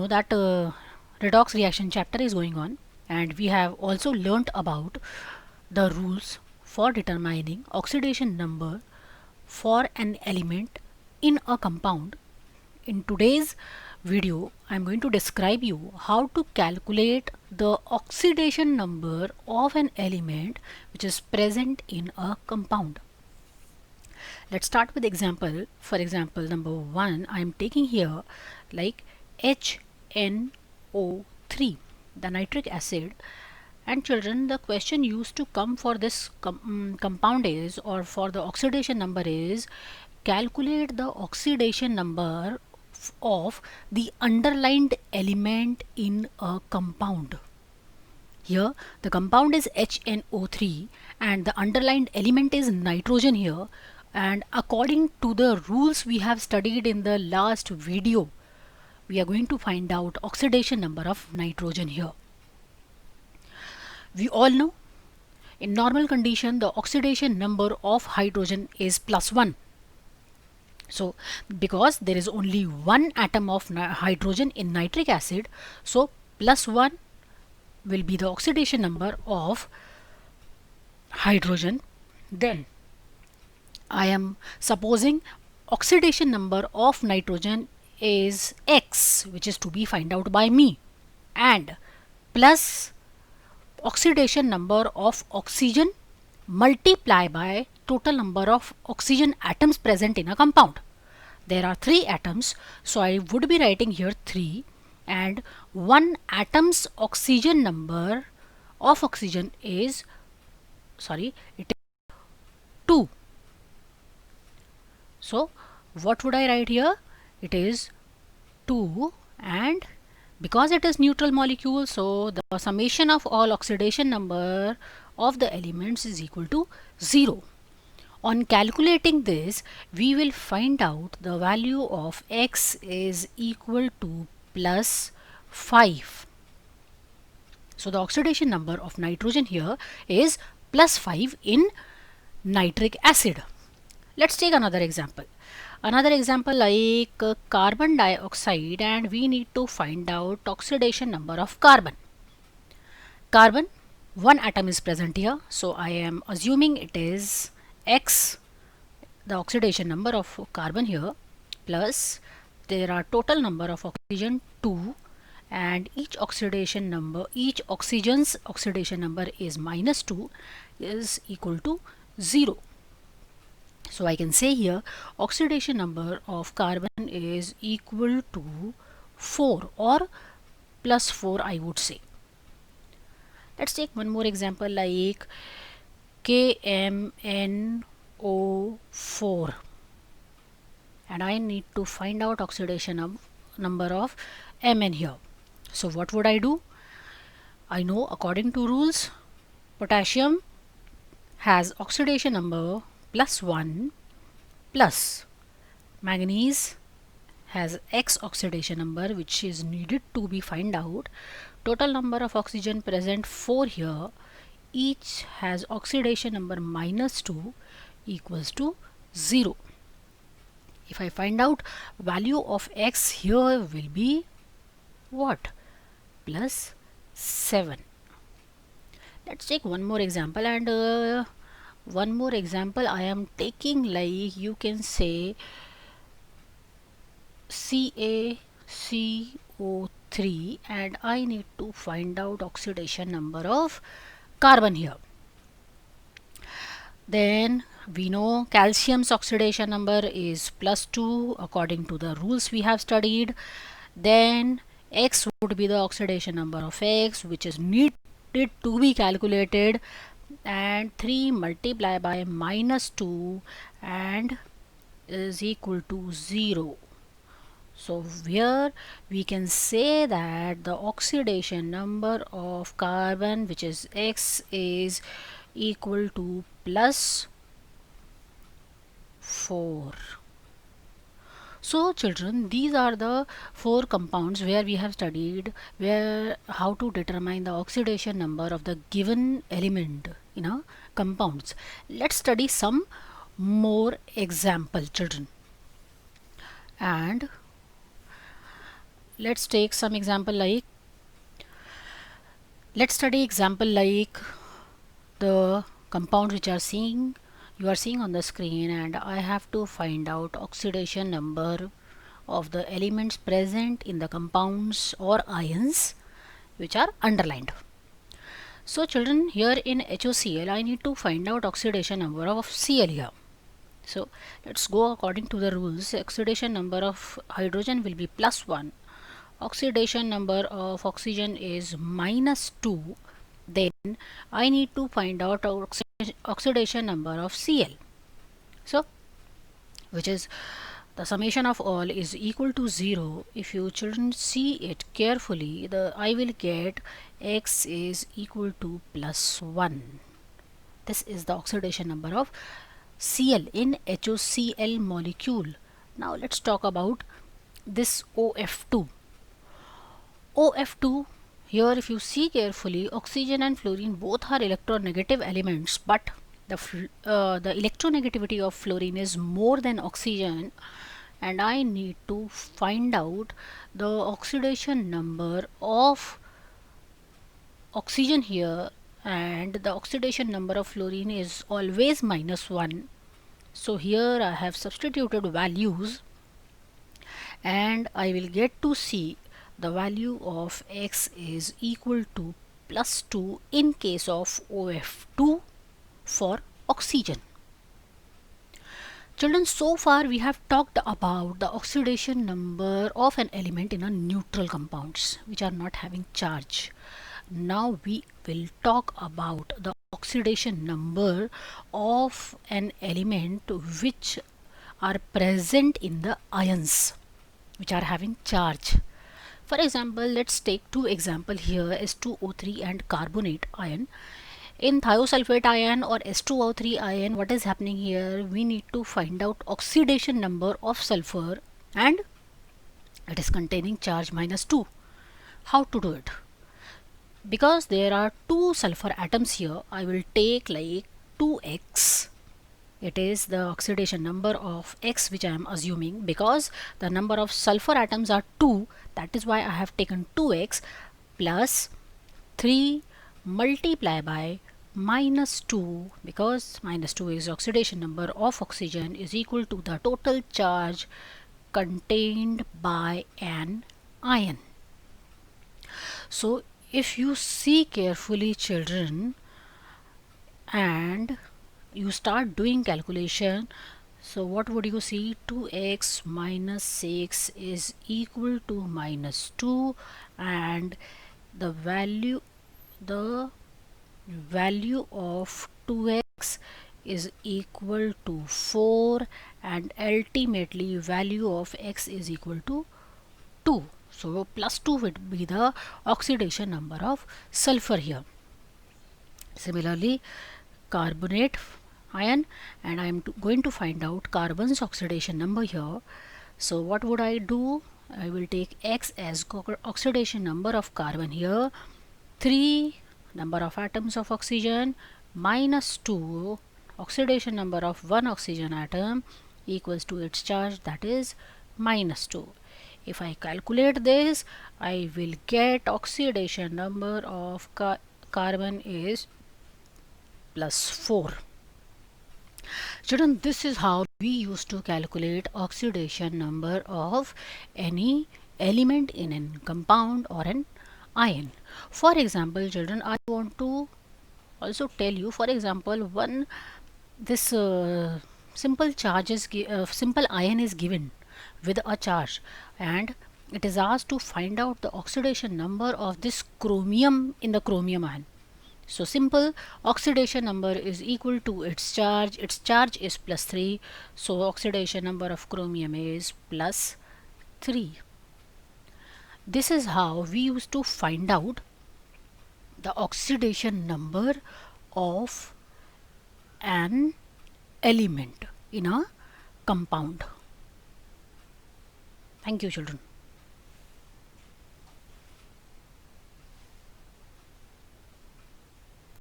that redox reaction chapter is going on, and we have also learnt about the rules for determining oxidation number for an element in a compound. In today's video, I am going to describe you how to calculate the oxidation number of an element which is present in a compound. Let's start with example. For example, number 1, I am taking here like HNO3, the nitric acid. And children, the question used to come for this compound is, or for the oxidation number is, calculate the oxidation number of the underlined element in a compound. Here the compound is HNO3 and the underlined element is nitrogen here, and according to the rules we have studied in the last video, we are going to find out oxidation number of nitrogen here. We all know in normal condition the oxidation number of hydrogen is +1. So because there is only one atom of hydrogen in nitric acid, so +1 will be the oxidation number of hydrogen. Then I am supposing oxidation number of nitrogen is X, which is to be found out by me, and plus oxidation number of oxygen multiply by total number of oxygen atoms present in a compound. There are 3 atoms, so I would be writing here 3, and one atom's oxygen number of oxygen is, it is 2. So what would I write here? It is 2, and because it is neutral molecule, so the summation of all oxidation number of the elements is equal to 0. On calculating this, we will find out the value of X is equal to +5. So the oxidation number of nitrogen here is +5 in nitric acid. Let's take another example. Another example like carbon dioxide, and we need to find out oxidation number of carbon. Carbon, one atom is present here, so I am assuming it is X, the oxidation number of carbon here, plus there are total number of oxygen 2, and each oxidation number, each oxygen's oxidation number is -2, is equal to 0. So I can say here oxidation number of carbon is equal to 4 or +4, I would say. Let's take one more example like KMNO4, and I need to find out oxidation number of Mn here. So what would I do? I know according to rules, potassium has oxidation number +1, plus manganese has X oxidation number, which is needed to be find out. Total number of oxygen present 4 here, each has oxidation number -2 equals to 0. If I find out value of X here will be what? +7. Let's take one more example, and one more example I am taking like, you can say CaCO3, and I need to find out oxidation number of carbon here. Then we know calcium's oxidation number is +2 according to the rules we have studied. Then X would be the oxidation number of X, which is needed to be calculated, and 3 multiplied by -2 and is equal to 0. So here we can say that the oxidation number of carbon, which is X, is equal to +4. So children, these are the 4 compounds where we have studied how to determine the oxidation number of the given element in a compounds. Let's study some more example, children. And let's take some example like, let's study example like the compounds which you are seeing on the screen, and I have to find out oxidation number of the elements present in the compounds or ions which are underlined. So children, here in HOCl I need to find out oxidation number of Cl here. So let's go according to the rules. Oxidation number of hydrogen will be +1, oxidation number of oxygen is -2, then I need to find out oxidation number of Cl. So which is the summation of all is equal to 0. If you children see it carefully, I will get X is equal to +1. This is the oxidation number of Cl in HOCl molecule. Now let's talk about this OF2. OF2, here if you see carefully, oxygen and fluorine both are electronegative elements, but the electronegativity of fluorine is more than oxygen, and I need to find out the oxidation number of oxygen here, and the oxidation number of fluorine is always -1. So here I have substituted values, and I will get to see the value of X is equal to +2 in case of OF2 for oxygen. Children, so far we have talked about the oxidation number of an element in a neutral compounds which are not having charge. Now we will talk about the oxidation number of an element which are present in the ions which are having charge. For example, let's take two examples here, S2O3 and carbonate ion. In thiosulfate ion or S2O3 ion, what is happening here? We need to find out oxidation number of sulfur, and it is containing charge -2. How to do it? Because there are two sulfur atoms here, I will take like 2x. It is the oxidation number of X which I am assuming, because the number of sulfur atoms are 2, that is why I have taken 2x plus 3 multiply by -2, because -2 is oxidation number of oxygen, is equal to the total charge contained by an ion. So if you see carefully children and you start doing calculation, so what would you see? 2x minus 6 is equal to -2, and the value of 2x is equal to 4, and ultimately value of x is equal to 2. So +2 would be the oxidation number of sulfur here. Similarly, carbonate ion, and I am going to find out carbon's oxidation number here. So what would I do? I will take X as oxidation number of carbon here, 3 number of atoms of oxygen -2 oxidation number of one oxygen atom equals to its charge, that is -2. If I calculate this, I will get oxidation number of carbon is +4. Children, this is how we used to calculate oxidation number of any element in a compound or an ion. For example, children, I want to also tell you, for example, this simple ion is given with a charge, and it is asked to find out the oxidation number of this chromium in the chromium ion. So simple oxidation number is equal to its charge is +3, so oxidation number of chromium is +3. This is how we used to find out the oxidation number of an element in a compound. Thank you, children.